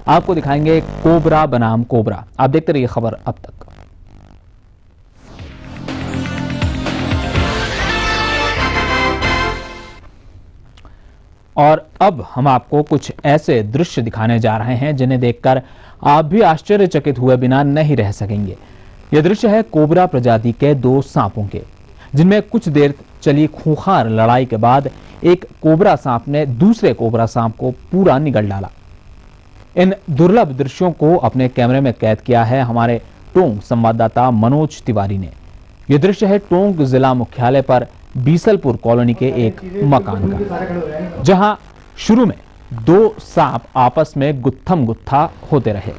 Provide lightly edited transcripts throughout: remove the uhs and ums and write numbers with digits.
आपको दिखाएंगे कोबरा बनाम कोबरा। आप देखते रहिए खबर अब तक। और अब हम आपको कुछ ऐसे दृश्य दिखाने जा रहे हैं जिन्हें देखकर आप भी आश्चर्यचकित हुए बिना नहीं रह सकेंगे। यह दृश्य है कोबरा प्रजाति के दो सांपों के, जिनमें कुछ देर चली खूंखार लड़ाई के बाद एक कोबरा सांप ने दूसरे कोबरा सांप को पूरा निगल डाला। इन दुर्लभ दृश्यों को अपने कैमरे में कैद किया है हमारे टोंक संवाददाता मनोज तिवारी ने। यह दृश्य है टोंक जिला मुख्यालय पर बीसलपुर कॉलोनी के एक मकान का, जहां शुरू में दो सांप आपस में गुत्थम गुत्था होते रहे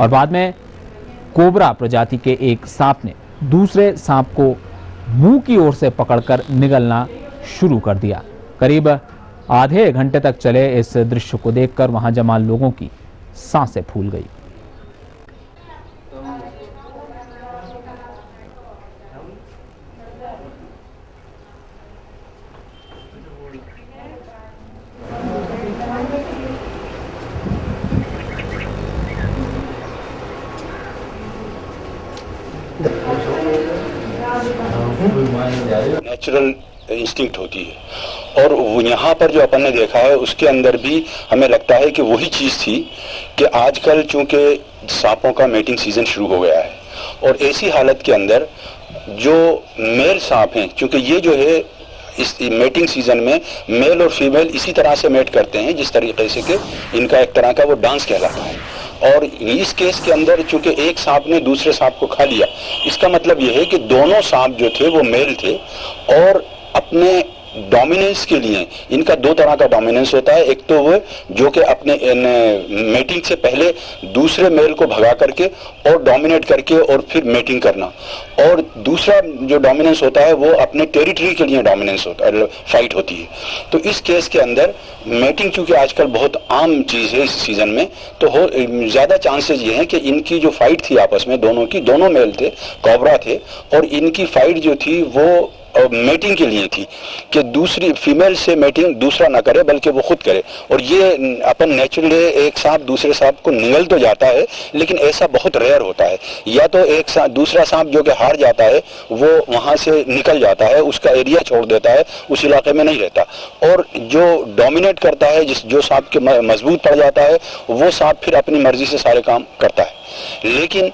और बाद में कोबरा प्रजाति के एक सांप ने दूसरे सांप को मुंह की ओर से पकड़कर निगलना शुरू कर दिया। करीब आधे घंटे तक चले इस दृश्य को देखकर वहां जमा लोगों की सांसें फूल गई। नेचुरल इंस्टिंक्ट होती है और यहाँ पर जो अपन ने देखा है उसके अंदर भी हमें लगता है कि वही चीज़ थी कि आजकल चूंकि सांपों का मेटिंग सीजन शुरू हो गया है और ऐसी हालत के अंदर जो मेल सांप हैं, चूंकि ये जो है इस मेटिंग सीजन में मेल और फीमेल इसी तरह से मेट करते हैं जिस तरीके से कि इनका एक तरह का वो डांस कहलाता है। और इस केस के अंदर चूंकि एक सांप ने दूसरे सांप को खा लिया, इसका मतलब यह है कि दोनों सांप जो थे वो मेल थे और अपने डोमिनेंस के लिए इनका दो तरह का डोमिनेंस होता है। एक तो वो जो कि अपने मेटिंग से पहले दूसरे मेल को भगा करके और डोमिनेट करके और फिर मेटिंग करना, और दूसरा जो डोमिनेंस होता है वो अपने टेरिटरी के लिए डोमिनेंस होता है, फाइट होती है। तो इस केस के अंदर मेटिंग चूंकि आजकल बहुत आम चीज़ है इस सीजन में, तो ज़्यादा चांसेस ये हैं कि इनकी जो फाइट थी आपस में दोनों की, दोनों मेल थे, कोबरा थे, और इनकी फाइट जो थी वो मेटिंग के लिए थी कि दूसरी फीमेल से मेटिंग दूसरा ना करे बल्कि वो खुद करे। और ये अपन नेचुरली एक सांप दूसरे सांप को निगल तो जाता है लेकिन ऐसा बहुत रेयर होता है। या तो एक दूसरा सांप जो कि हार जाता है वो वहां से निकल जाता है, उसका एरिया छोड़ देता है, उस इलाके में नहीं रहता, और जो डोमिनेट करता है जो सांप के मजबूत पड़ जाता है वो सांप फिर अपनी मर्जी से सारे काम करता है। लेकिन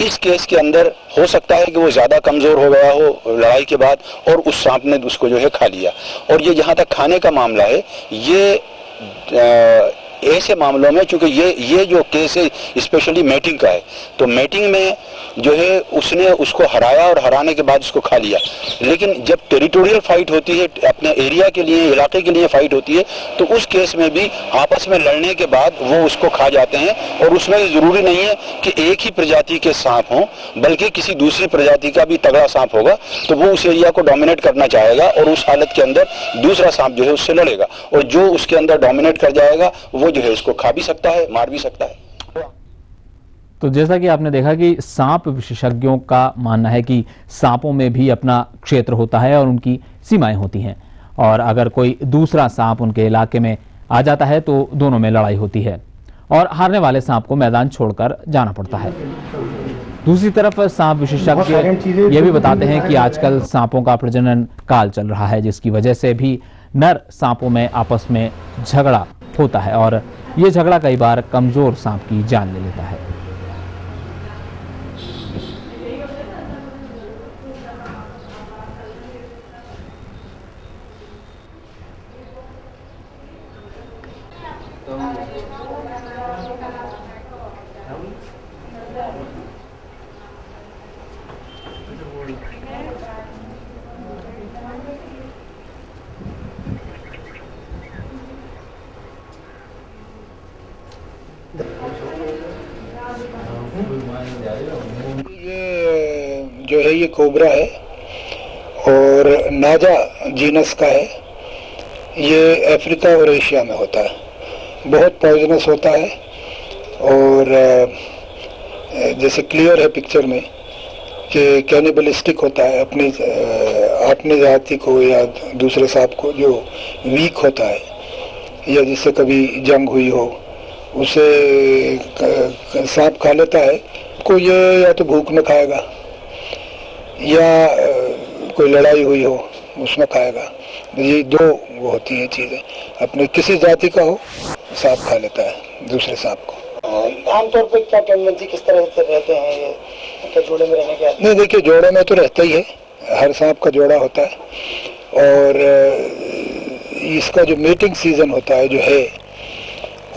इस केस के अंदर हो सकता है कि वो ज्यादा कमजोर हो गया हो लड़ाई के बाद और उस सांप ने उसको जो है खा लिया। और ये जहां तक खाने का मामला है, ये ऐसे मामलों में चूंकि ये जो केस है स्पेशली मेटिंग का है, तो मेटिंग में जो है उसने उसको हराया और हराने के बाद उसको खा लिया। लेकिन जब टेरिटोरियल फाइट होती है, अपने एरिया के लिए, इलाके के लिए फाइट होती है, तो उस केस में भी आपस में लड़ने के बाद वो उसको खा जाते हैं। और उसमें जरूरी नहीं है कि एक ही प्रजाति के सांप हों, बल्कि किसी दूसरी प्रजाति का भी तगड़ा सांप होगा तो वो उस एरिया को डोमिनेट करना चाहेगा और उस हालत के अंदर दूसरा सांप जो है उससे लड़ेगा, और जो उसके अंदर डोमिनेट कर जाएगा वो जो है उसको खा भी सकता है, मार भी सकता है। तो जैसा कि आपने देखा कि सांप विशेषज्ञों का मानना है कि सांपों में भी अपना क्षेत्र होता है और उनकी सीमाएं होती हैं, और अगर कोई दूसरा सांप उनके इलाके में आ जाता है तो दोनों में लड़ाई होती है और हारने वाले सांप को मैदान छोड़कर जाना पड़ता है। दूसरी तरफ सांप विशेषज्ञ ये भी बताते हैं कि आजकल सांपों का प्रजनन काल चल रहा है, जिसकी वजह से भी नर सांपों में आपस में झगड़ा होता है और ये झगड़ा कई बार कमजोर सांप की जान ले लेता है। ये जो है ये कोबरा है और नाजा जीनस का है। ये अफ्रीका और एशिया में होता है, बहुत पॉइजनस होता है और जैसे क्लियर है पिक्चर में कि कैनिबलिस्टिक होता है, अपनी जाति को या दूसरे सांप को जो वीक होता है या जिससे कभी जंग हुई हो उसे सांप खा लेता है, को ये या तो भूख में खाएगा या कोई लड़ाई हुई हो उसमें खाएगा। ये दो वो होती हैं चीज़ें, अपने किसी जाति का हो सांप खा लेता है दूसरे सांप को। आमतौर पर क्या टेंडेंसी किस तरह से रहते हैं ये, क्या जोड़े में रहने के? नहीं, देखिए जोड़े में तो रहता ही है, हर सांप का जोड़ा होता है। और इसका जो मीटिंग सीजन होता है जो है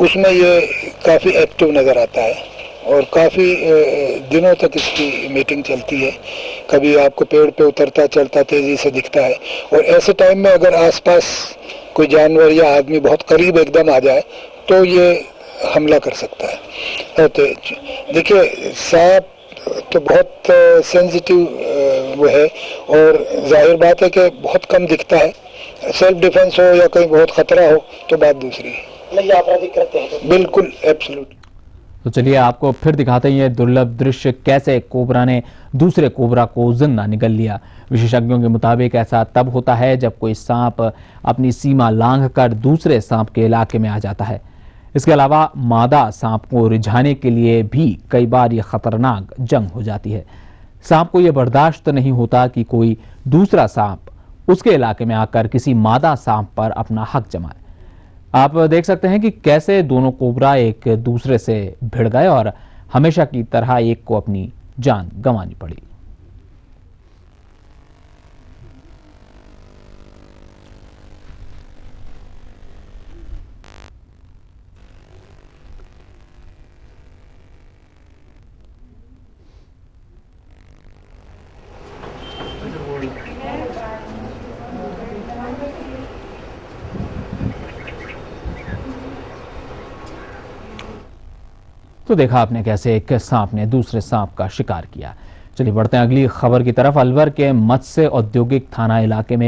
उसमें ये काफ़ी एक्टिव नज़र आता है और काफ़ी दिनों तक इसकी मीटिंग चलती है। कभी आपको पेड़ पे उतरता चढ़ता तेज़ी से दिखता है और ऐसे टाइम में अगर आसपास कोई जानवर या आदमी बहुत करीब एकदम आ जाए तो ये हमला कर सकता है। तो देखिए सांप तो बहुत सेंसिटिव वो है और जाहिर बात है कि बहुत कम दिखता है। सेल्फ डिफेंस हो या कहीं बहुत खतरा हो तो बात दूसरी है। नहीं, आपराधिक करते हैं तो बिल्कुल एब्सोल्यूट। तो चलिए आपको फिर दिखाते हैं ये दुर्लभ दृश्य, कैसे कोबरा ने दूसरे कोबरा को जिंदा निगल लिया। विशेषज्ञों के मुताबिक ऐसा तब होता है जब कोई सांप अपनी सीमा लांघकर दूसरे सांप के इलाके में आ जाता है। इसके अलावा मादा सांप को रिझाने के लिए भी कई बार यह खतरनाक जंग हो जाती है। सांप को यह बर्दाश्त नहीं होता कि कोई दूसरा सांप उसके इलाके में आकर किसी मादा सांप पर अपना हक जमाए। आप देख सकते हैं कि कैसे दोनों कोबरा एक दूसरे से भिड़ गए और हमेशा की तरह एक को अपनी जान गंवानी पड़ी। तो देखा आपने कैसे एक सांप ने दूसरे सांप का शिकार किया। चलिए बढ़ते हैं अगली खबर की तरफ। अलवर के मत्स्य औद्योगिक थाना इलाके में